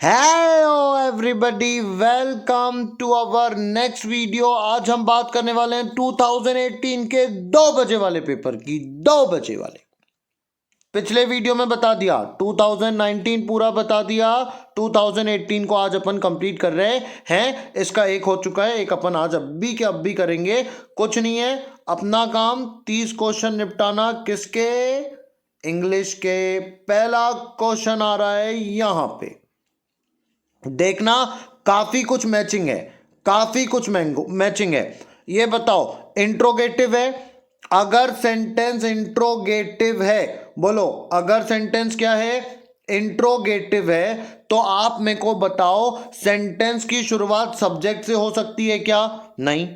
Hello everybody, welcome to our next video. आज हम बात करने वाले हैं 2018 के 2 बजे वाले पेपर की। 2 बजे वाले पिछले वीडियो में बता दिया, 2019 पूरा बता दिया, 2018 को आज अपन कंप्लीट कर रहे हैं। इसका एक हो चुका है, एक अपन आज अभी के अभी करेंगे। कुछ नहीं है, अपना काम 30 क्वेश्चन निपटाना। किसके? इंग्लिश के। पहला क्वेश्चन आ रहा है यहां पे, देखना काफी कुछ मैचिंग है, काफी कुछ मैचिंग है। ये बताओ, इंट्रोगेटिव है। अगर सेंटेंस इंट्रोगेटिव है, बोलो अगर सेंटेंस क्या है? इंट्रोगेटिव है, तो आप मेरे को बताओ सेंटेंस की शुरुआत सब्जेक्ट से हो सकती है क्या? नहीं।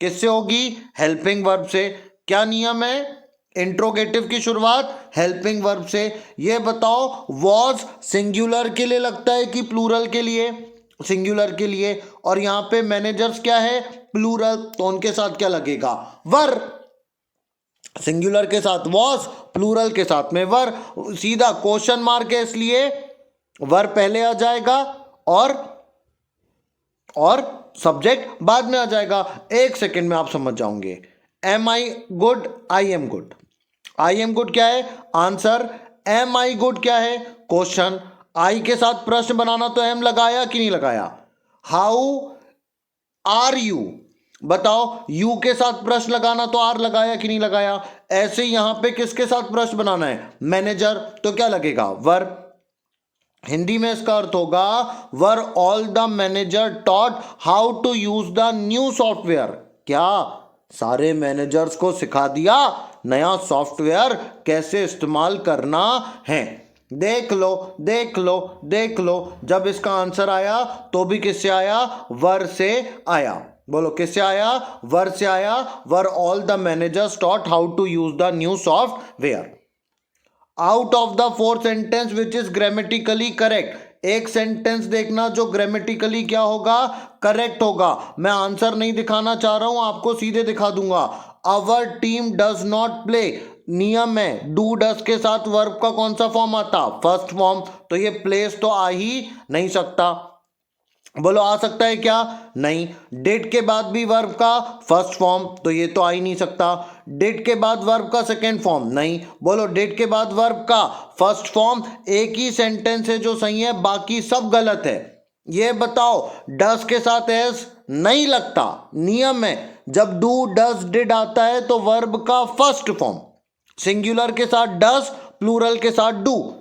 किससे होगी? हेल्पिंग वर्ब से। क्या नियम है? इंट्रोगेटिव की शुरुआत हेल्पिंग वर्ब से। ये बताओ, वॉज सिंगुलर के लिए लगता है कि प्लूरल के लिए? सिंगुलर के लिए। और यहां पे मैनेजर्स क्या है? प्लूरल, तो उनके साथ क्या लगेगा? वर। सिंगुलर के साथ वॉज, प्लूरल के साथ में वर। सीधा क्वेश्चन मार्क है, इसलिए वर पहले आ जाएगा और सब्जेक्ट बाद में आ जाएगा। एक सेकंड में आप समझ जाओगे। Am I good? I am good. I am good क्या है? आंसर। एम आई गुड क्या है? क्वेश्चन। आई के साथ प्रश्न बनाना, तो एम लगाया कि नहीं लगाया? How are you? बताओ, यू के साथ प्रश्न लगाना, तो आर लगाया कि नहीं लगाया? ऐसे ही यहां पे किसके साथ प्रश्न बनाना है? मैनेजर, तो क्या लगेगा? वर। हिंदी में इसका अर्थ होगा were all the manager taught how to use the new software. क्या सारे मैनेजर्स को सिखा दिया नया सॉफ्टवेयर कैसे इस्तेमाल करना है? देख लो देख लो देख लो, जब इसका आंसर आया तो भी किससे आया? वर से आया। बोलो किससे आया? वर से आया। Were all the managers taught how to use the new software. Out of the 4 sentence which is grammatically correct. एक सेंटेंस देखना जो ग्रामेटिकली क्या होगा? करेक्ट होगा। मैं आंसर नहीं दिखाना चाह रहा हूं, आपको सीधे दिखा दूंगा। Our team does not play. नियम है, डू डज के साथ वर्ब का कौन सा फॉर्म आता? First form. तो ये प्लेस तो आ ही नहीं सकता। बोलो आ सकता है क्या? नहीं। डिड के बाद भी वर्ब का फर्स्ट फॉर्म, तो ये तो आ ही नहीं सकता। डिड के बाद वर्ब का सेकेंड फॉर्म, नहीं। बोलो डिड के बाद वर्ब का फर्स्ट फॉर्म। एक ही सेंटेंस है जो सही है, बाकी सब गलत है। ये बताओ, डस के साथ एस नहीं लगता। नियम है, जब डू डस डिड आता है तो वर्ब का फर्स्ट फॉर्म। सिंगुलर के साथ डस, प्लूरल के साथ डू।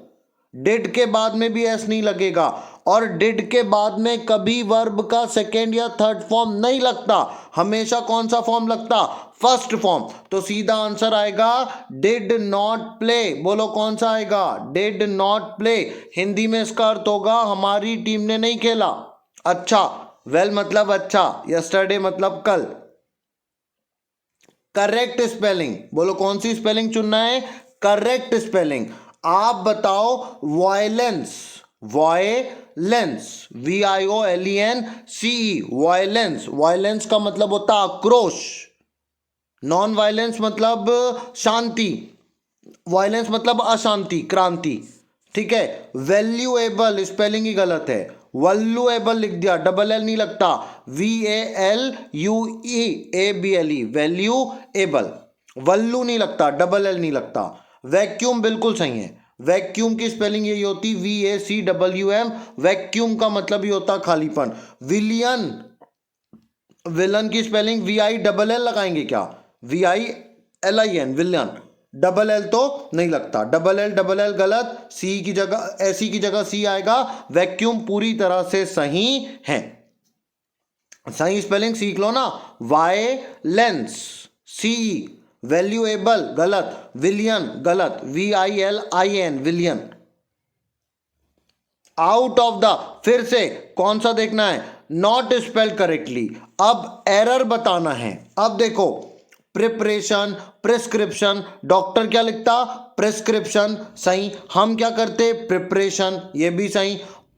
डिड के बाद में भी एस नहीं लगेगा, और डिड के बाद में कभी वर्ब का सेकेंड या थर्ड फॉर्म नहीं लगता। हमेशा कौन सा फॉर्म लगता? First form. तो सीधा आंसर आएगा डिड नॉट प्ले। बोलो कौन सा आएगा? Did not play. हिंदी में इसका अर्थ होगा हमारी टीम ने नहीं खेला। अच्छा, वेल मतलब अच्छा, यस्टरडे मतलब कल। करेक्ट स्पेलिंग, बोलो कौन सी स्पेलिंग चुनना है? Correct spelling. आप बताओ, violence. Violence, VIOLENCE, violence. Violence का मतलब होता आक्रोश। नॉन वायलेंस मतलब शांति, वायलेंस मतलब अशांति, क्रांति। ठीक है। वैल्यूएबल स्पेलिंग ही गलत है, वल्यूएबल लिख दिया, डबल एल नहीं लगता। VALUEABLE, valuable. वल्लू नहीं लगता, डबल एल नहीं लगता। वैक्यूम बिल्कुल सही है। वैक्यूम की स्पेलिंग यही होती, VACWM। वैक्यूम का मतलब ही होता खालीपन। विलियन, विलन की स्पेलिंग VILL लगाएंगे क्या? VILIN, विलियन। डबल एल तो नहीं लगता, डबल एल गलत। सी की जगह, ऐसी की जगह सी आएगा। वैक्यूम पूरी तरह से सही है। सही स्पेलिंग सीख लो ना। वायलेंस, सी। वैल्यूएबल गलत, विलियन गलत, VILIN, विलियन। आउट ऑफ द, फिर से कौन सा देखना है? Not spelled correctly. अब एरर बताना है। अब देखो, प्रिपरेशन, प्रिस्क्रिप्शन, डॉक्टर क्या लिखता? प्रिस्क्रिप्शन, सही। हम क्या करते? प्रिपरेशन, ये भी सही।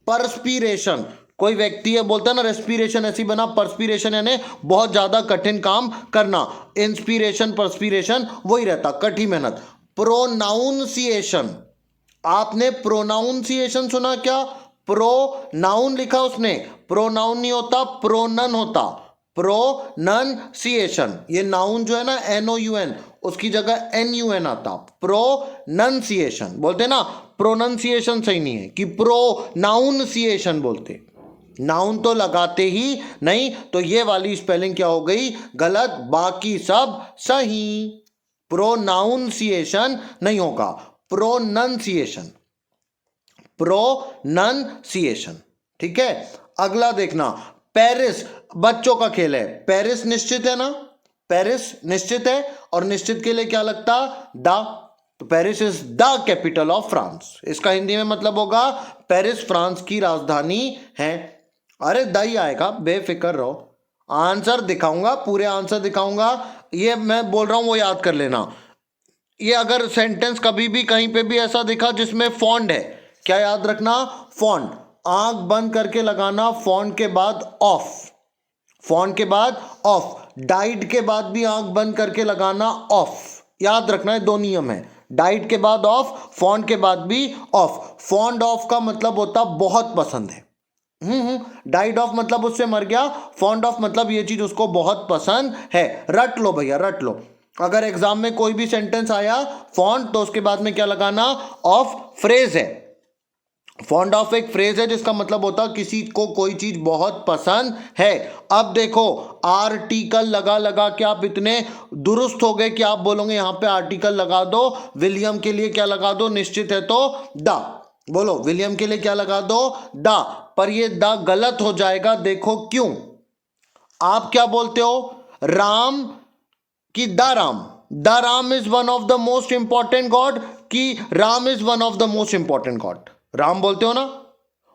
परस्पिरेशन, कोई व्यक्ति है बोलता है ना रेस्पिरेशन ऐसी बना, परस्पिरेशन यानी बहुत ज्यादा कठिन काम करना। इंस्पिरेशन, परस्पिरेशन वही रहता, कठिन मेहनत। प्रोनाउंसिएशन, आपने प्रोनाउंसिएशन सुना क्या? प्रो नाउन लिखा उसने, प्रोनाउन नहीं होता, प्रोनन होता, प्रोनंसिएशन। ये नाउन जो है ना NOUN, उसकी जगह NUN आता, प्रोनंसिएशन बोलते ना, प्रोनंसिएशन सही नहीं है कि प्रोनाउंसिएशन बोलते, नाउन तो लगाते ही नहीं, तो ये वाली स्पेलिंग क्या हो गई, गलत, बाकी सब सही। प्रोनाउंसिएशन नहीं होगा, प्रोनंसिएशन, प्रोनंसिएशन। ठीक है, अगला देखना, पेरिस बच्चों का खेल है, पेरिस निश्चित है ना, पेरिस निश्चित है, और निश्चित के लिए क्या लगता, द, तो Paris is the capital of France. इसका हिंदी में मतलब होगा पेरिस फ्रांस की राजधानी है। अरे द ही आएगा, बेफिक्र रहो, आंसर दिखाऊंगा, पूरे आंसर दिखाऊंगा, ये मैं बोल रहा हूं वो याद कर लेना। ये अगर सेंटेंस कभी भी कहीं पे भी ऐसा दिखा जिसमें फॉन्ट है, क्या याद रखना, फॉन्ट, आंख बंद करके लगाना, फॉन्ट के बाद ऑफ, फॉन्ट के बाद ऑफ, डाइट के बाद भी आंख बंद करके लगाना, ऑफ, याद रखना है, दो नियम है, डाइट के बाद ऑफ, फॉन्ट के बाद भी ऑफ। फॉन्ट ऑफ का मतलब होता बहुत पसंद है, डाइट ऑफ मतलब उससे मर गया, फॉन्ट ऑफ मतलब ये चीज उसको बहुत पसंद है। रट लो भैया, रट लो, अगर एग्जाम में कोई भी सेंटेंस आया फॉन्ट, तो उसके बाद में क्या लगाना, ऑफ फ्रेज है, फॉन्ट ऑफ एक फ्रेज है जिसका मतलब होता किसी को कोई चीज बहुत पसंद है। अब देखो, आर्टिकल लगा लगा के आप इतने दुरुस्त हो गए कि आप बोलोगे यहां पे आर्टिकल लगा दो, विलियम के लिए क्या लगा दो, निश्चित है तो द, बोलो विलियम के लिए क्या लगा दो, द, पर ये द गलत हो जाएगा, देखो क्यों। आप क्या बोलते हो, राम कि the Ram is one of the most important god, कि Ram is one of the most important god, Ram बोलते हो ना।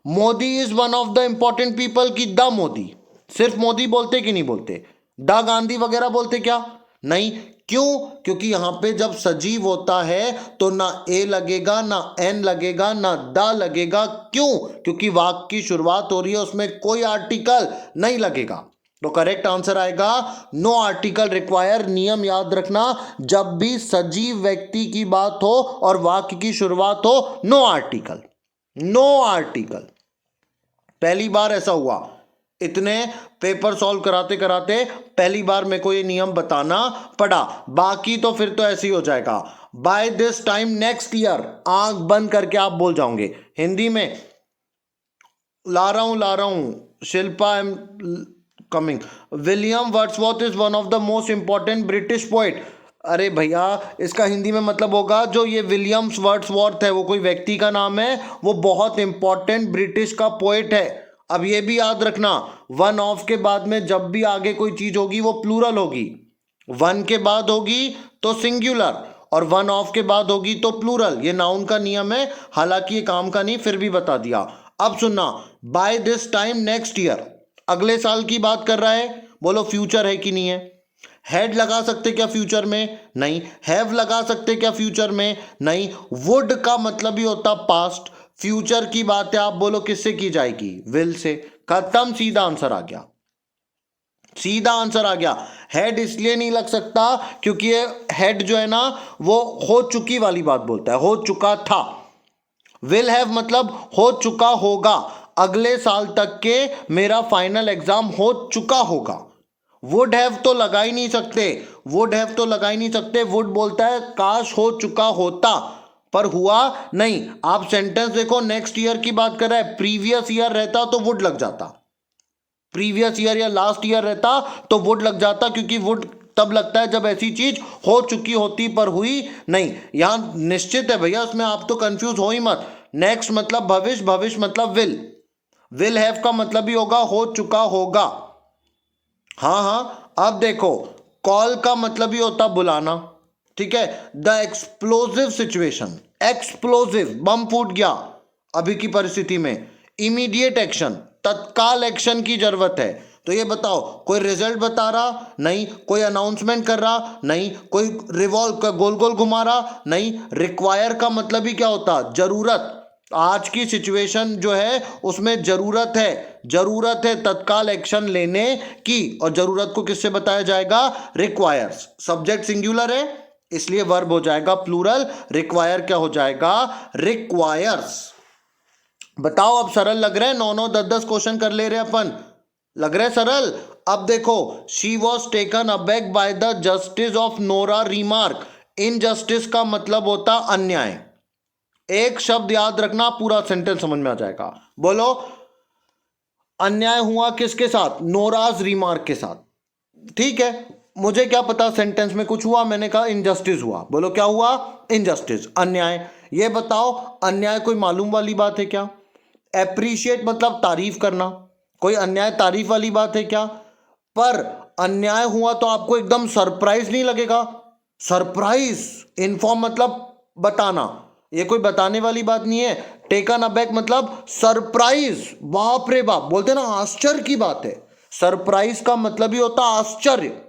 Modi is one of the important people, की द मोदी, सिर्फ मोदी बोलते कि नहीं बोलते, द गांधी वगैरह बोलते क्या, नहीं, क्यों, क्योंकि यहां पे जब सजीव होता है तो ना ए लगेगा, ना एन लगेगा, ना द लगेगा, क्यों, क्योंकि वाक्य की शुरुआत हो रही है, उसमें कोई आर्टिकल नहीं लगेगा। तो करेक्ट आंसर आएगा नो आर्टिकल रिक्वायर। नियम याद रखना, जब भी सजीव व्यक्ति की बात हो और वाक्य की शुरुआत हो, नो आर्टिकल, नो आर्टिकल। पहली बार ऐसा हुआ, इतने पेपर सॉल्व कराते कराते पहली बार मेरे को ये नियम बताना पड़ा, बाकी तो फिर तो ऐसे ही हो जाएगा। By this time next year, आंख बंद करके आप बोल जाओगे, हिंदी में ला रहा हूं, Shilpa am coming, William Wordsworth is one of the most important British poet. अरे भैया, इसका हिंदी में मतलब होगा जो ये विलियम्स वर्ड्सवर्थ है वो कोई व्यक्ति का नाम है, वो बहुत इंपॉर्टेंट ब्रिटिश का पोइट है। अब ये भी याद रखना, वन ऑफ के बाद में जब भी आगे कोई चीज होगी वो प्लूरल होगी, वन के बाद होगी तो सिंगुलर, और वन ऑफ के बाद होगी तो प्लूरल, ये नाउन का नियम है, हालांकि ये काम का नहीं, फिर भी बता दिया। अब सुनना, by this time next year, अगले साल की बात कर रहा है, बोलो फ्यूचर है कि नहीं है, हैड लगा सकते क्या फ्यूचर में, नहीं, हैव लगा सकते क्या फ्यूचर में, नहीं, वुड का मतलब ही होता पास्ट, फ्यूचर की बात है, आप बोलो किससे की जाएगी, विल से, खत्म, सीधा आंसर आ गया, सीधा आंसर आ गया। हेड इसलिए नहीं लग सकता क्योंकि ये हेड जो है ना वो हो चुकी वाली बात बोलता है, हो चुका था। विल हैव मतलब हो चुका होगा, अगले साल तक के मेरा फाइनल एग्जाम हो चुका होगा। वुड हैव तो लगा ही नहीं सकते, वुड हैव तो लगा ही नहीं सकते, वुड बोलता है काश हो चुका होता, पर हुआ नहीं। आप सेंटेंस देखो, नेक्स्ट ईयर की बात कर रहा है, प्रीवियस ईयर रहता तो वुड लग जाता, प्रीवियस ईयर या लास्ट ईयर रहता तो वुड लग जाता, क्योंकि वुड तब लगता है जब ऐसी चीज हो चुकी होती पर हुई नहीं। यहां निश्चित है भैया, उसमें आप तो कंफ्यूज हो ही मत। नेक्स्ट मतलब भविष्य, भविष्य मतलब विल हैव का मतलब ही होगा हो चुका होगा। हाँ हाँ, अब देखो, कॉल का मतलब ही होता बुलाना, ठीक है। द एक्सप्लोजिव सिचुएशन, एक्सप्लोजिव बम फूट गया अभी की परिस्थिति में, इमीडिएट एक्शन, तत्काल एक्शन की जरूरत है। तो ये बताओ, कोई रिजल्ट बता रहा नहीं, कोई अनाउंसमेंट कर रहा नहीं, कोई रिवॉल्व का गोल गोल घुमा रहा नहीं। रिक्वायर का मतलब ही क्या होता, जरूरत, आज की सिचुएशन जो है उसमें जरूरत है तत्काल एक्शन लेने की, और जरूरत को किससे बताया जाएगा, रिक्वायर्स। सब्जेक्ट सिंगुलर है इसलिए वर्ब हो जाएगा प्लूरल, रिक्वायर क्या हो जाएगा, रिक्वायर्स। बताओ, अब सरल लग रहा है? 9 9 10 10 क्वेश्चन कर ले रहे अपन, लग रहा है सरल? अब देखो, she was taken aback by the justice of Nora remark. Injustice का मतलब होता अन्याय। एक शब्द याद रखना, पूरा सेंटेंस समझ में आ जाएगा। बोलो, अन्याय हुआ किसके साथ? नोराज रिमार्क के साथ। ठीक है, मुझे क्या पता सेंटेंस में कुछ हुआ, मैंने कहा इनजस्टिस हुआ। बोलो क्या हुआ? इनजस्टिस, अन्याय। ये बताओ, अन्याय कोई मालूम वाली बात है क्या? एप्रिशिएट मतलब तारीफ करना, कोई अन्याय तारीफ वाली बात है क्या? पर अन्याय हुआ तो आपको एकदम सरप्राइज नहीं लगेगा? सरप्राइज, इन्फॉर्म मतलब बताना, ये कोई बताने वाली बात नहीं है। टेकन अबैक मतलब सरप्राइज, बाप रे बाप, बोलते ना आश्चर्य की बात है। सरप्राइज का मतलब ही होता आश्चर्य।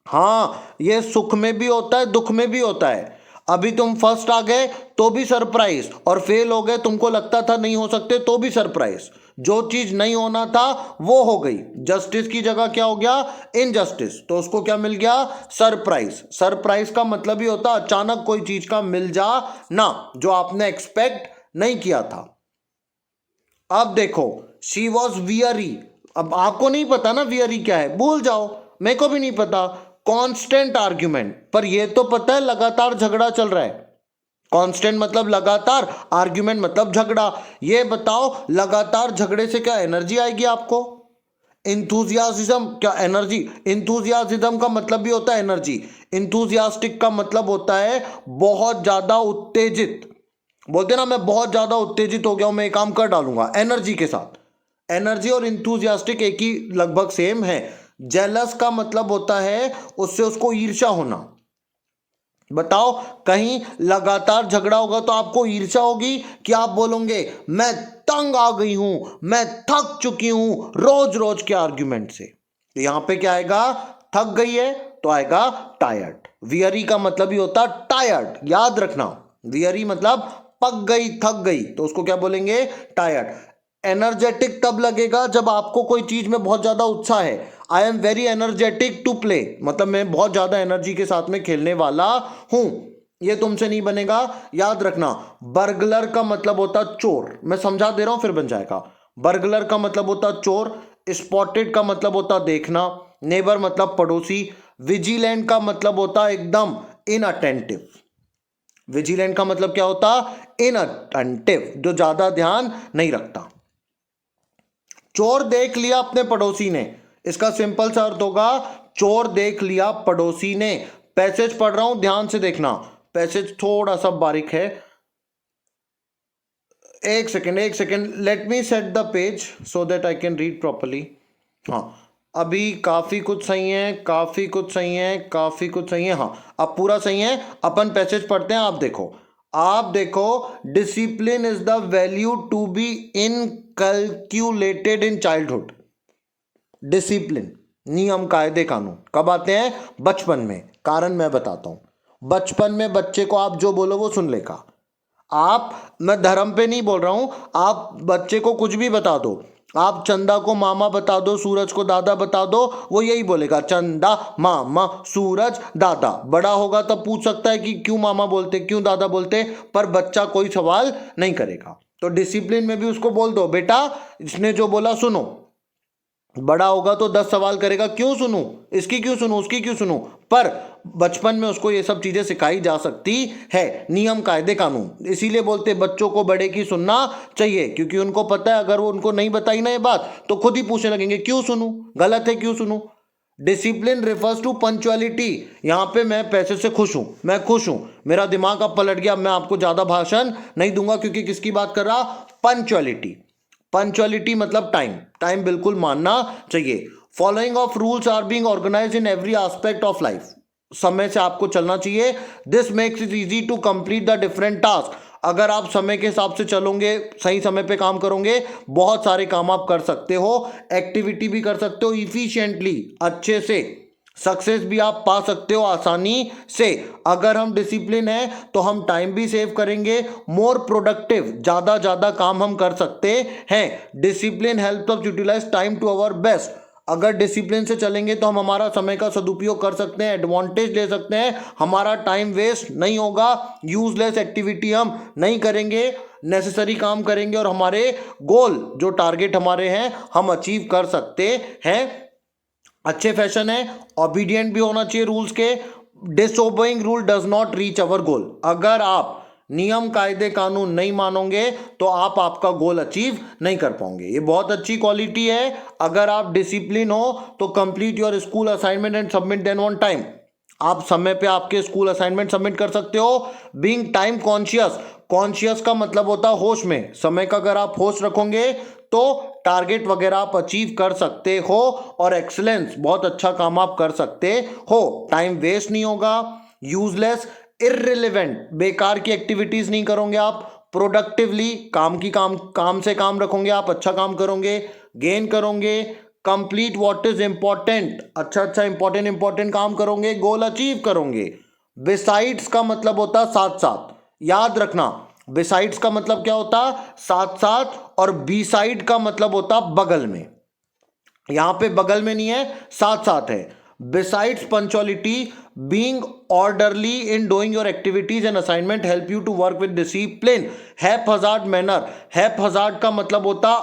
हाँ, ये सुख में भी होता है, दुख में भी होता है। अभी तुम फर्स्ट आ गए तो भी सरप्राइज, और फेल हो गए, तुमको लगता था नहीं हो सकते तो भी सरप्राइज। जो चीज नहीं होना था वो हो गई। जस्टिस की जगह क्या हो गया? इनजस्टिस, तो उसको क्या मिल गया? सरप्राइज। सरप्राइज का मतलब ही होता अचानक कोई चीज का मिल जा ना, जो आपने एक्सपेक्ट नहीं किया था। अब देखो, शी वॉज वियरी। अब आपको नहीं पता ना वियरी क्या है, भूल जाओ, मेरे को भी नहीं पता। कांस्टेंट आर्ग्यूमेंट, पर ये तो पता है लगातार झगड़ा चल रहा है। कांस्टेंट मतलब लगातार, आर्ग्यूमेंट मतलब झगड़ा। ये बताओ, लगातार झगड़े से क्या एनर्जी आएगी आपको? इंथुजियाज्म, क्या एनर्जी? इंथुजियाज्म का मतलब भी होता है एनर्जी। इंथुजियास्टिक का मतलब होता है बहुत ज्यादा उत्तेजित। बोलते ना मैं बहुत ज्यादा उत्तेजित हो गया हूं, मैं एक काम कर डालूंगा, एनर्जी के साथ। एनर्जी और इंथुजियास्टिक एक ही लगभग सेम है। जेलस का मतलब होता है उससे उसको ईर्ष्या होना। बताओ, कहीं लगातार झगड़ा होगा तो आपको ईर्ष्या होगी कि आप बोलोगे मैं तंग आ गई हूं, मैं थक चुकी हूं रोज रोज के आर्ग्यूमेंट से। तो यहां पे क्या आएगा? थक गई है तो आएगा टायर्ड। वियरी का मतलब ही होता टायर्ड, याद रखना। वियरी मतलब पक गई, थक गई, तो उसको क्या बोलेंगे? टायर्ड। एनर्जेटिक तब लगेगा जब आपको कोई चीज में बहुत ज्यादा उत्साह है। I am very energetic to play, मतलब मैं बहुत ज्यादा एनर्जी के साथ में खेलने वाला हूं। ये तुमसे नहीं बनेगा, याद रखना। बर्गलर का मतलब होता चोर, मैं समझा दे रहा हूं फिर बन जाएगा। बर्गलर का मतलब होता चोर। स्पॉटेड का मतलब होता देखना। नेबर मतलब पड़ोसी। विजिलेंट का मतलब होता एकदम इनअटेंटिव। विजिलेंट का मतलब क्या होता? इनअटेंटिव, जो ज्यादा ध्यान नहीं रखता। चोर देख लिया अपने पड़ोसी ने, इसका सिंपल सा अर्थ होगा चोर देख लिया पड़ोसी ने। पैसेज पढ़ रहा हूं, ध्यान से देखना, पैसेज थोड़ा सा बारीक है। एक सेकेंड, एक second, let me set the page so that I can read properly. हाँ, अभी काफी कुछ सही है, काफी कुछ सही है, काफी कुछ सही है। हाँ, अब पूरा सही है। अपन पैसेज पढ़ते हैं, आप देखो, आप देखो। Discipline is the value to be inculcated in childhood. Discipline, नियम कायदे कानून कब आते हैं? बचपन में। कारण मैं बताता हूं। बचपन में बच्चे को आप जो बोलो वो सुन लेगा। आप, मैं धर्म पे नहीं बोल रहा हूं, आप बच्चे को कुछ भी बता दो। आप चंदा को मामा बता दो, सूरज को दादा बता दो, वो यही बोलेगा, चंदा मामा सूरज दादा। बड़ा होगा तब पूछ सकता है कि क्यों मामा बोलते, क्यों दादा बोलते, पर बच्चा कोई सवाल नहीं करेगा। तो डिसिप्लिन में भी उसको बोल दो, बेटा इसने जो बोला सुनो। बड़ा होगा तो 10 सवाल करेगा, क्यों सुनूं, इसकी क्यों सुनूं, उसकी क्यों सुनूं। पर बचपन में उसको ये सब चीजें सिखाई जा सकती है, नियम कायदे कानून। इसीलिए बोलते बच्चों को बड़े की सुनना चाहिए, क्योंकि उनको पता है अगर वो उनको नहीं बताई ना ये बात तो खुद ही पूछने लगेंगे क्यों सुनूं, गलत है क्यों सुनूं। Discipline refers to punctuality. यहां पे मैं पैसे से खुश हूं, मैं खुश हूं, मेरा दिमाग अब पलट गया, मैं आपको ज्यादा भाषण नहीं दूंगा, क्योंकि किसकी बात कर रहा? पंचुअलिटी। पंचुअलिटी मतलब टाइम, टाइम बिल्कुल मानना चाहिए। Following of rules are being organised in every aspect of life. समय से आपको चलना चाहिए। This makes it easy to complete the different task. अगर आप समय के हिसाब से चलोगे, सही समय पे काम करोगे, बहुत सारे काम आप कर सकते हो, एक्टिविटी भी कर सकते हो इफिशिएंटली, अच्छे से। सक्सेस भी आप पा सकते हो आसानी से। अगर हम डिसिप्लिन है तो हम टाइम भी सेव करेंगे, मोर प्रोडक्टिव, ज्यादा काम हम कर सकते हैं। Discipline help us utilise time to our best. अगर डिसिप्लिन से चलेंगे तो हम हमारा समय का सदुपयोग कर सकते हैं, एडवांटेज ले सकते हैं, हमारा टाइम वेस्ट नहीं होगा, यूजलेस एक्टिविटी हम नहीं करेंगे, नेसेसरी काम करेंगे और हमारे गोल जो टारगेट हमारे हैं हम अचीव कर सकते हैं। अच्छे फैशन है, ओबीडियंट भी होना चाहिए रूल्स के। Disobeying rule does not reach our goal. अगर आप नियम कायदे कानून नहीं मानोगे तो आप आपका गोल अचीव नहीं कर पाओगे। ये बहुत अच्छी क्वालिटी है। अगर आप डिसिप्लिन हो तो complete your school assignment and submit then on time. आप समय पे आपके स्कूल असाइनमेंट सबमिट कर सकते हो। बीइंग टाइम कॉन्शियस, कॉन्शियस का मतलब होता है होश में। समय का अगर आप होश रखोगे तो टारगेट वगैरह आप अचीव कर सकते हो और एक्सीलेंस, बहुत अच्छा काम आप कर सकते हो। टाइम वेस्ट नहीं होगा, यूजलेस इररिलेवेंट बेकार की एक्टिविटीज नहीं करोगे आप, प्रोडक्टिवली काम से काम रखोगे आप, अच्छा काम करोगे, गेन करोगे, कंप्लीट व्हाट इज इंपॉर्टेंट, अच्छा इंपॉर्टेंट काम करोगे, गोल अचीव करोगे। बिसाइड्स का मतलब होता है साथ साथ, याद रखना। बिसाइड्स का मतलब क्या होता, साथ साथ, और बी साइड का मतलब होता बगल में। यहां पे बगल में नहीं है, साथ साथ है। Besides punctuality, being orderly in doing your activities and assignment help you to work with discipline. Haphazard manner, haphazard का मतलब होता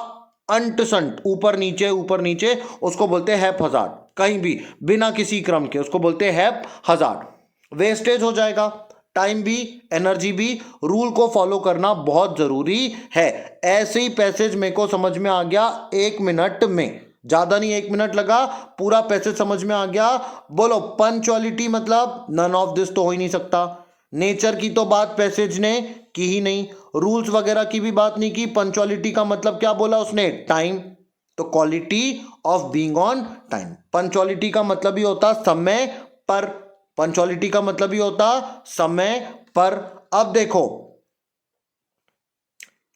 अंट संट, ऊपर नीचे, उसको बोलते हैं हैपहजार्ड। कहीं भी बिना किसी क्रम के, उसको बोलते हैं हैपहजार्ड। वेस्टेज हो जाएगा, टाइम भी एनर्जी भी। रूल को फॉलो करना बहुत जरूरी है। ऐसे ही पैसेज मेरे को समझ में आ गया 1 मिनट में, ज्यादा नहीं 1 मिनट लगा, पूरा पैसेज समझ में आ गया। बोलो पंक्चुअलिटी मतलब नन ऑफ दिस तो हो ही नहीं सकता। नेचर की तो बात पैसेज ने की ही नहीं, रूल्स वगैरह की भी बात नहीं की। पंक्चुअलिटी का मतलब क्या बोला उसने, टाइम। तो quality of being on time. Punctuality का मतलब ही होता समय पर, पंक्चुअलिटी का मतलब ही होता समय पर। अब देखो,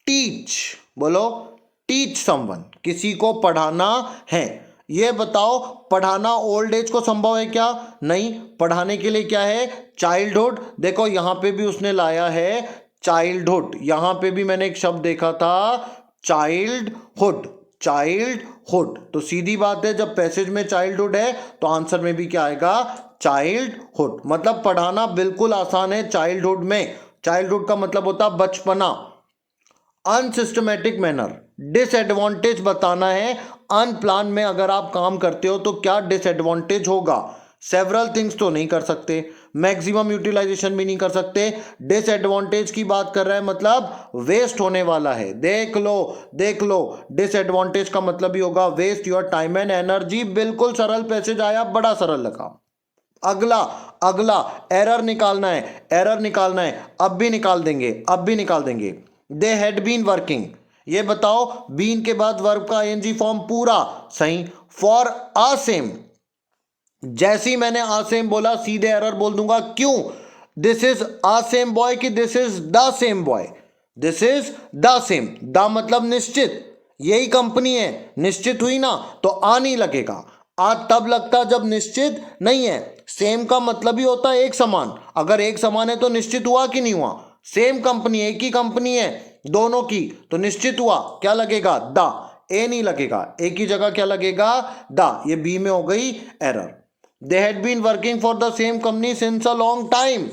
टीच, बोलो टीच समवन, किसी को पढ़ाना है। ये बताओ पढ़ाना ओल्ड एज को संभव है क्या, नहीं। पढ़ाने के लिए क्या है, चाइल्डहुड। देखो यहां पे भी उसने लाया है चाइल्डहुड, यहां पे भी मैंने एक शब्द देखा था चाइल्डहुड, चाइल्डहुड। तो सीधी बात है, जब पैसेज में चाइल्डहुड है तो आंसर में भी क्या आएगा, चाइल्डहुड। मतलब पढ़ाना बिल्कुल आसान है चाइल्डहुड में। चाइल्डहुड का मतलब होता बचपना। अनसिस्टमेटिक मैनर, डिसएडवांटेज बताना है। अनप्लान में अगर आप काम करते हो तो क्या डिसएडवांटेज होगा। सेवरल थिंग्स तो नहीं कर सकते, मैक्सिमम यूटिलाइजेशन भी नहीं कर सकते। डिसएडवांटेज की बात कर रहा है मतलब वेस्ट होने वाला है। देख लो डिसएडवांटेज का मतलब ही होगा waste your time and energy. बिल्कुल सरल पैसेज आया, बड़ा सरल लगा। अगला एरर निकालना है, अब भी निकाल देंगे। दे हैड बीन वर्किंग, ये बताओ बीन के बाद वर्ब का आईएनजी फॉर्म पूरा सही। फॉर अ सेम, जैसे ही मैंने आ सेम बोला सीधे एरर बोल दूंगा। क्यों, this is a same boy कि this is the same boy, this is the same. The मतलब निश्चित, यही कंपनी है, निश्चित हुई ना तो आ नहीं लगेगा। आ तब लगता जब निश्चित नहीं है। सेम का मतलब ही होता है एक समान, अगर एक समान है तो निश्चित हुआ कि नहीं हुआ। सेम कंपनी, एक ही कंपनी है दोनों की, तो निश्चित हुआ, क्या लगेगा, द। ए नहीं लगेगा, एक ही जगह क्या लगेगा, द। ये बी में हो गई error. They had been working for the same company since a long time.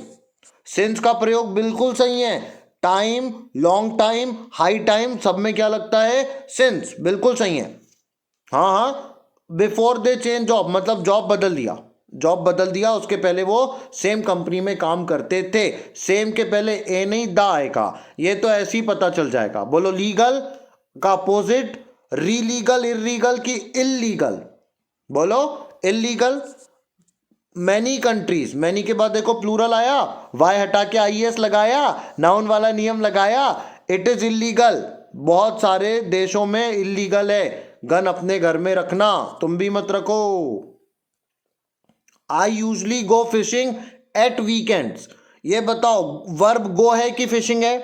Since का प्रयोग बिल्कुल सही है। Time, long time, high time, सब में क्या लगता है, सिंस, बिल्कुल सही है। हाँ, बिफोर दे चेंज जॉब मतलब जॉब बदल दिया, उसके पहले वो सेम कंपनी में काम करते थे। सेम के पहले ए नहीं द आएगा, ये तो ऐसे ही पता चल जाएगा। बोलो लीगल का अपोजिट, रीलीगल, इलीगल की इलीगल। बोलो इलीगल। मैनी कंट्रीज, मैनी के बाद देखो प्लूरल आया, वाई हटा के आईएस लगाया, नाउन वाला नियम लगाया। इट इज इलीगल, बहुत सारे देशों में इलीगल है। गन अपने घर में रखना, तुम भी मत रखो। I usually go fishing at weekends, ये बताओ वर्ब गो है कि फिशिंग है,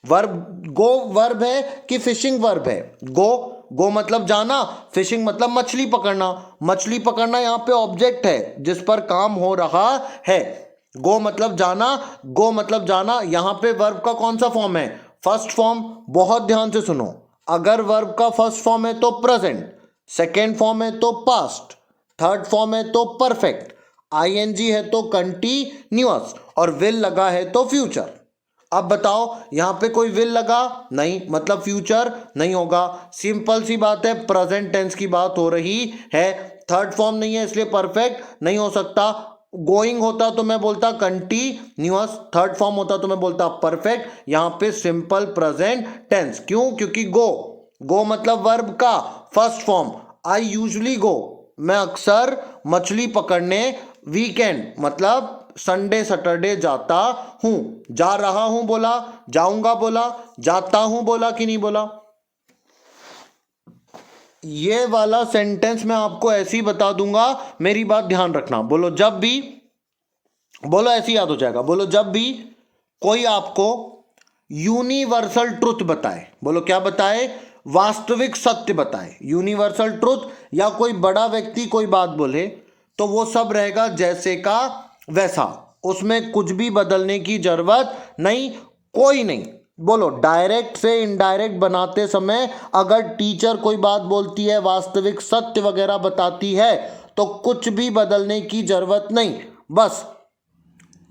वर्ब गो वर्ब है कि फिशिंग वर्ब है। गो मतलब जाना, फिशिंग मतलब मछली पकड़ना। मछली पकड़ना यहाँ पे ऑब्जेक्ट है जिस पर काम हो रहा है। गो मतलब जाना, यहाँ पे वर्ब का कौन सा फॉर्म है, फर्स्ट फॉर्म। बहुत ध्यान से सुनो, अगर वर्ब का फर्स्ट फॉर्म है तो प्रेजेंट, सेकेंड फॉर्म है तो पास्ट, थर्ड फॉर्म है तो परफेक्ट, आईएनजी है तो कंटिन्यूअस और विल लगा है तो फ्यूचर। अब बताओ यहां पे कोई विल लगा नहीं, मतलब फ्यूचर नहीं होगा। सिंपल सी बात है, प्रेजेंट टेंस की बात हो रही है। थर्ड फॉर्म नहीं है इसलिए परफेक्ट नहीं हो सकता। गोइंग होता तो मैं बोलता कंटिन्यूअस, थर्ड फॉर्म होता तो मैं बोलता परफेक्ट। यहां पे सिंपल प्रेजेंट टेंस। क्यों? क्योंकि गो मतलब वर्ब का फर्स्ट फॉर्म। आई यूजुअली गो, मैं अक्सर मछली पकड़ने वीकेंड मतलब संडे सैटरडे जाता हूं। जा रहा हूं बोला, जाऊंगा बोला, जाता हूं बोला कि नहीं बोला। ये वाला सेंटेंस मैं आपको ऐसे ही बता दूंगा, मेरी बात ध्यान रखना। बोलो जब भी, बोलो ऐसे याद हो जाएगा। बोलो जब भी कोई आपको यूनिवर्सल ट्रुथ बताए, बोलो क्या बताए? वास्तविक सत्य बताए। यूनिवर्सल ट्रुथ या कोई बड़ा व्यक्ति कोई बात बोले तो वो सब रहेगा जैसे का वैसा, उसमें कुछ भी बदलने की जरूरत नहीं, कोई नहीं। बोलो डायरेक्ट से इनडायरेक्ट बनाते समय अगर टीचर कोई बात बोलती है, वास्तविक सत्य वगैरह बताती है, तो कुछ भी बदलने की जरूरत नहीं, बस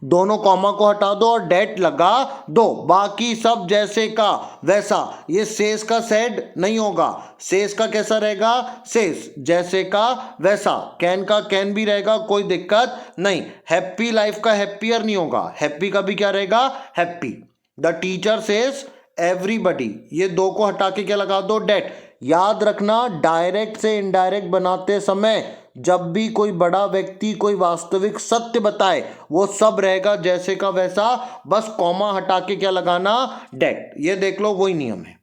दोनों कॉमा को हटा दो और डेट लगा दो, बाकी सब जैसे का वैसा। ये सेस का सेड नहीं होगा, सेस का कैसा रहेगा? सेस, जैसे का वैसा। कैन का कैन भी रहेगा, कोई दिक्कत नहीं। हैप्पी लाइफ का हैप्पियर नहीं होगा, हैप्पी का भी क्या रहेगा? Happy. The teacher says everybody, ये दो को हटा के क्या लगा दो? डेट। याद रखना डायरेक्ट से इनडायरेक्ट बनाते समय जब भी कोई बड़ा व्यक्ति कोई वास्तविक सत्य बताए वो सब रहेगा जैसे का वैसा, बस कॉमा हटा के क्या लगाना? डेट। ये देख लो वही नियम है।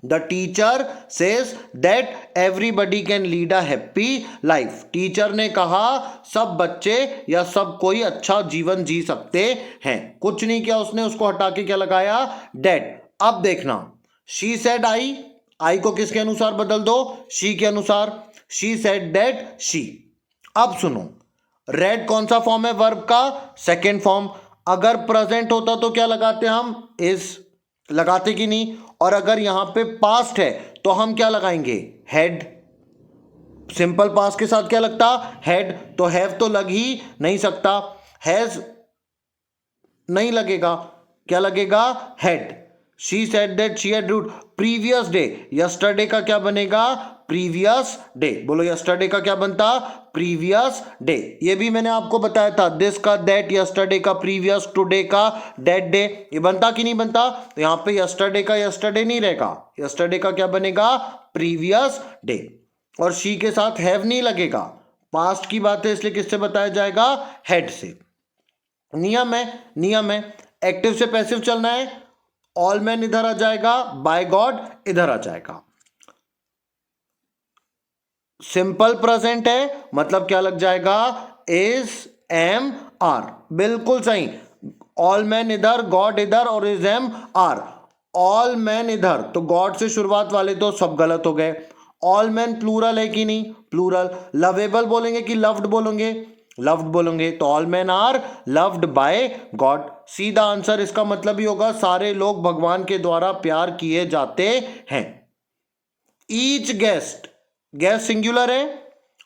The teacher says that everybody can lead a happy life. Teacher ने कहा सब बच्चे या सब कोई अच्छा जीवन जी सकते हैं। कुछ नहीं किया उसने, उसको हटा के क्या लगाया? डेट। अब देखना, शी सेड आई को किसके अनुसार बदल दो? शी के अनुसार। She said that she. अब सुनो, रेड कौन सा फॉर्म है वर्ब का? Second form. अगर प्रेजेंट होता तो क्या लगाते हम? इज लगाते कि नहीं? और अगर यहां पे पास्ट है तो हम क्या लगाएंगे? हैड। सिंपल पास्ट के साथ क्या लगता? हैड। तो हैव तो लग ही नहीं सकता, हैज नहीं लगेगा, क्या लगेगा? Had. She said that she had wrote previous day, yesterday का क्या बनेगा? Previous day. बोलो यस्टरडे का क्या बनता? Previous day. ये भी मैंने आपको बताया था, दिस का दैट, यस्टरडे का प्रीवियस, टुडे का दैट डे। ये बनता कि नहीं बनता? तो यहां पे यस्टरडे का यस्टरडे नहीं रहेगा, यस्टरडे का क्या बनेगा? Previous day. और शी के साथ हैव नहीं लगेगा, पास्ट की बात है इसलिए किससे बताया जाएगा? हेड से। नियम है, नियम है। एक्टिव से पैसिव चलना है, ऑल मैन इधर आ जाएगा, बाय गॉड इधर आ जाएगा। सिंपल प्रेजेंट है मतलब क्या लग जाएगा? Is, am, are. बिल्कुल सही। ऑल मैन इधर, गॉड इधर और is, am, are. All man इधर तो गॉड से शुरुआत वाले तो सब गलत हो गए। ऑल मैन प्लूरल है कि नहीं? प्लूरल। लवेबल बोलेंगे कि लव्ड बोलेंगे? लव्ड बोलेंगे। तो all man are loved by God. सीधा आंसर इसका मतलब ही होगा सारे लोग भगवान के द्वारा प्यार किए जाते हैं। ईच गेस्ट, गेस्ट सिंगुलर है,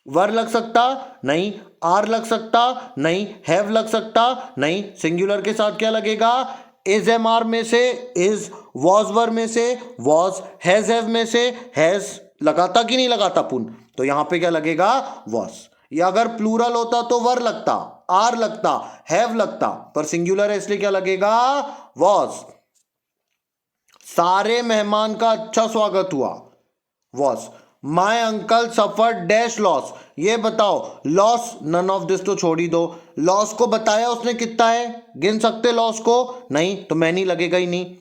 वर लग सकता नहीं, आर लग सकता नहीं, हैव लग सकता नहीं। सिंगुलर के साथ क्या लगेगा? इज, एम, आर में से इज, वॉज वर में से वॉज, हैज हैव में से हैज। लगाता कि नहीं लगाता पुन? तो यहां पे क्या लगेगा? वॉज। या अगर प्लूरल होता तो वर लगता, आर लगता, हैव लगता, पर सिंगुलर है इसलिए क्या लगेगा? वॉज। सारे मेहमान का अच्छा स्वागत हुआ, was. My uncle suffer dash loss. ये बताओ लॉस, नन ऑफ दिस तो छोड़ ही दो। लॉस को बताया उसने कितना है? गिन सकते लॉस को? नहीं, तो मैनी लगेगा ही नहीं।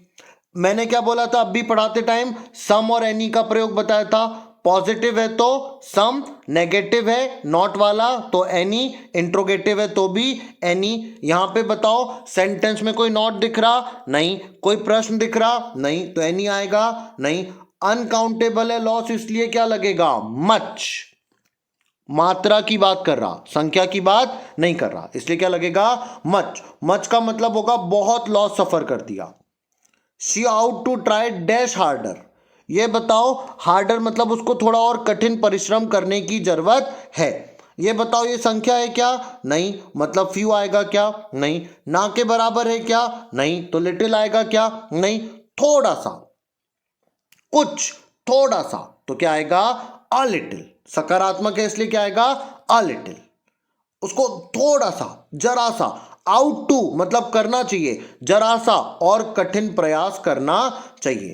मैंने क्या बोला था अब भी पढ़ाते टाइम? सम और एनी का प्रयोग बताया था। पॉजिटिव है तो सम, नेगेटिव है नॉट वाला तो एनी, इंट्रोगेटिव है तो भी एनी। यहां पे बताओ सेंटेंस में कोई नॉट दिख रहा? नहीं। कोई प्रश्न दिख रहा? नहीं, तो एनी आएगा नहीं। अनकाउंटेबल है लॉस इसलिए क्या लगेगा? मच। मात्रा की बात कर रहा, संख्या की बात नहीं कर रहा, इसलिए क्या लगेगा? मच। मच का मतलब होगा बहुत लॉस सफर कर दिया। She ought to try dash harder. ये बताओ हार्डर मतलब उसको थोड़ा और कठिन परिश्रम करने की जरूरत है। ये बताओ ये संख्या है क्या? नहीं। मतलब फ्यू आएगा क्या? नहीं। ना के बराबर है क्या? नहीं। तो लिटिल आएगा क्या? नहीं। थोड़ा सा, कुछ, थोड़ा सा, तो क्या आएगा? A little. सकारात्मक है इसलिए क्या आएगा? A little. उसको थोड़ा सा, जरा सा। आउट टू मतलब करना चाहिए, जरा सा और कठिन प्रयास करना चाहिए।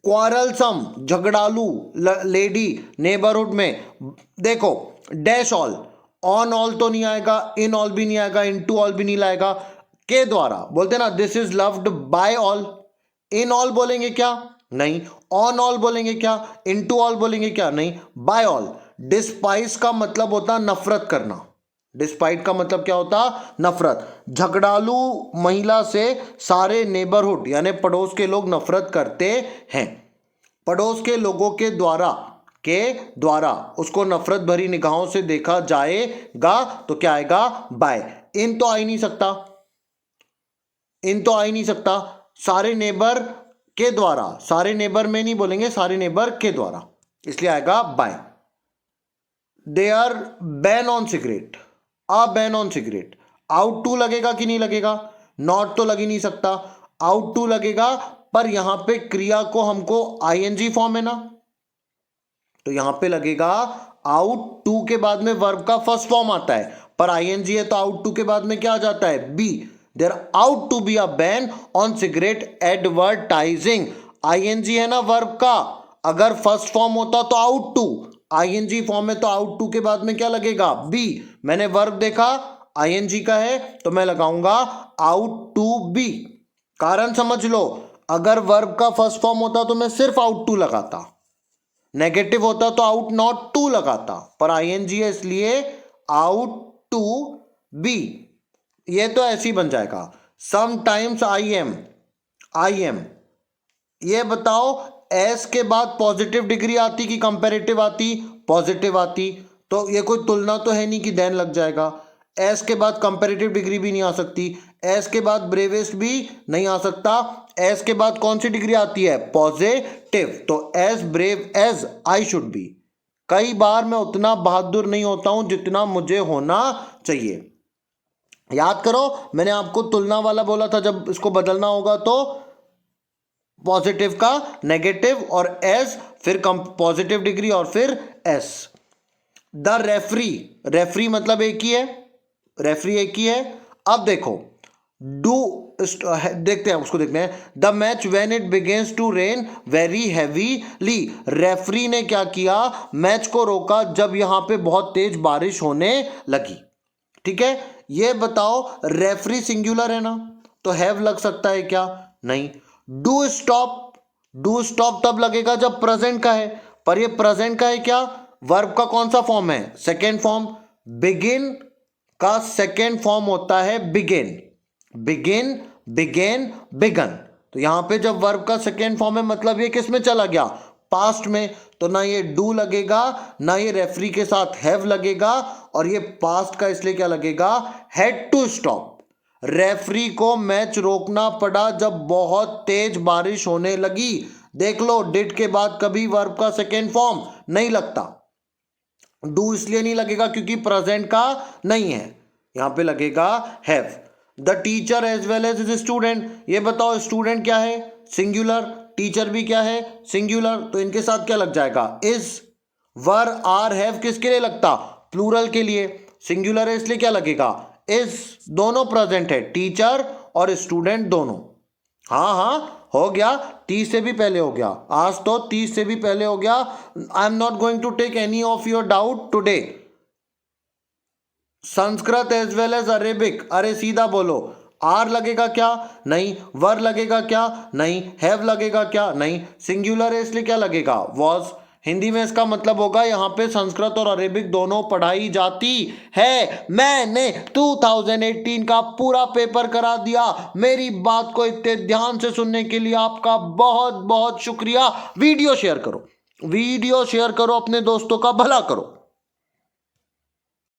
क्वारलसम झगड़ालू लेडी नेबरहुड में, देखो डैश ऑल, ऑन ऑल तो नहीं आएगा, इन ऑल भी नहीं आएगा, इन टू ऑल भी नहीं लाएगा। के द्वारा बोलते ना this is loved by all. In all बोलेंगे क्या? नहीं। ऑन ऑल बोलेंगे क्या? इन टू ऑल बोलेंगे क्या? नहीं। Bye all. डिस्पाइस का मतलब होता नफरत करना। डिस्पाइट का मतलब क्या होता? नफरत। झगड़ालू महिला से सारे नेबरहुड यानी पड़ोस के लोग नफरत करते हैं। पड़ोस के लोगों के द्वारा उसको नफरत भरी निगाहों से देखा जाएगा, तो क्या आएगा? बाय। इन तो आ ही नहीं सकता, इन तो आ ही नहीं सकता। सारे नेबर के द्वारा, सारे नेबर में नहीं बोलेंगे, सारे नेबर के द्वारा, इसलिए आएगा by. They are ban on cigarette, a ban on cigarette. Ought to लगेगा कि नहीं लगेगा? नॉट तो लग ही नहीं सकता, आउट टू लगेगा। पर यहां पे क्रिया को हमको आईएनजी फॉर्म है ना, तो यहां पे लगेगा आउट टू के बाद में वर्ब का फर्स्ट फॉर्म आता है, पर आईएनजी है तो आउट टू के बाद में क्या आ जाता है? B. There ought to be a ban on cigarette advertising. ING है ना वर्ब का, अगर फर्स्ट फॉर्म होता तो आउट टू, आईएनजी फॉर्म है तो आउट टू के बाद में क्या लगेगा? बी। मैंने वर्ब देखा आईएनजी का है तो मैं लगाऊंगा आउट टू बी। कारण समझ लो, अगर वर्ब का फर्स्ट फॉर्म होता तो मैं सिर्फ आउट टू लगाता, नेगेटिव होता तो आउट नॉट टू लगाता, पर आईएनजी है इसलिए आउट टू बी। ये तो ऐसे ही बन जाएगा। Sometimes I am. ये बताओ एस के बाद पॉजिटिव डिग्री आती कि कंपैरेटिव आती? पॉजिटिव आती, तो ये कोई तुलना तो है नहीं कि देन लग जाएगा। एस के बाद कंपैरेटिव डिग्री भी नहीं आ सकती, एस के बाद ब्रेवेस्ट भी नहीं आ सकता। एस के बाद कौन सी डिग्री आती है? पॉजिटिव। तो as brave as I should be. कई बार मैं उतना बहादुर नहीं होता हूं जितना मुझे होना चाहिए। याद करो मैंने आपको तुलना वाला बोला था, जब इसको बदलना होगा तो पॉजिटिव का नेगेटिव और एस, फिर पॉजिटिव डिग्री और फिर एस। द रेफरी, रेफरी मतलब एक ही है, रेफरी एक ही है। अब देखो डू, देखते हैं उसको, देखते हैं। The match when it begins to rain very heavily. Referee ने क्या किया? मैच को रोका जब यहां पे बहुत तेज बारिश होने लगी। ठीक है, ये बताओ रेफरी सिंगुलर है ना, तो हैव लग सकता है क्या? नहीं। डू स्टॉप, डू स्टॉप तब लगेगा जब प्रेजेंट का है, पर ये प्रेजेंट का है क्या? वर्ब का कौन सा फॉर्म है? Second form. बिगिन का सेकेंड फॉर्म होता है बिगिन, बिगिन, बिगेन, बिगन। तो यहां पे जब वर्ब का सेकेंड फॉर्म है मतलब ये किस में चला गया? पास्ट में। तो ना ये डू लगेगा, ना ये रेफरी के साथ हैव लगेगा, और ये पास्ट का इसलिए क्या लगेगा? Had to stop. रेफरी को मैच रोकना पड़ा जब बहुत तेज बारिश होने लगी। देख लो डिड के बाद कभी वर्ब का सेकेंड फॉर्म नहीं लगता। डू इसलिए नहीं लगेगा क्योंकि प्रेजेंट का नहीं है, यहां पे लगेगा have. The teacher as well as is student. ये बताओ स्टूडेंट क्या है? सिंगुलर, टीचर भी क्या है? सिंगुलर, तो इनके साथ क्या लग जाएगा? इज। वर आर हैव किसके लिए लगता? प्लूरल के लिए। सिंगुलर है इसलिए क्या लगेगा? इज। दोनों प्रेजेंट है, टीचर और स्टूडेंट दोनों। हाँ हाँ हो गया, 30 से भी पहले हो गया, आज तो 30 से भी पहले हो गया। I am not going to take any of your doubt today. Sanskrit as well as Arabic. अरे सीधा बोलो, आर लगेगा क्या? नहीं। वर लगेगा क्या? नहीं। हैव लगेगा क्या? नहीं। सिंगुलर है इसलिए क्या लगेगा? वॉज। हिंदी में इसका मतलब होगा यहाँ पे संस्कृत और अरेबिक दोनों पढ़ाई जाती है। मैंने 2018 का पूरा पेपर करा दिया। मेरी बात को इतने ध्यान से सुनने के लिए आपका बहुत बहुत शुक्रिया। वीडियो शेयर करो, वीडियो शेयर करो, अपने दोस्तों का भला करो।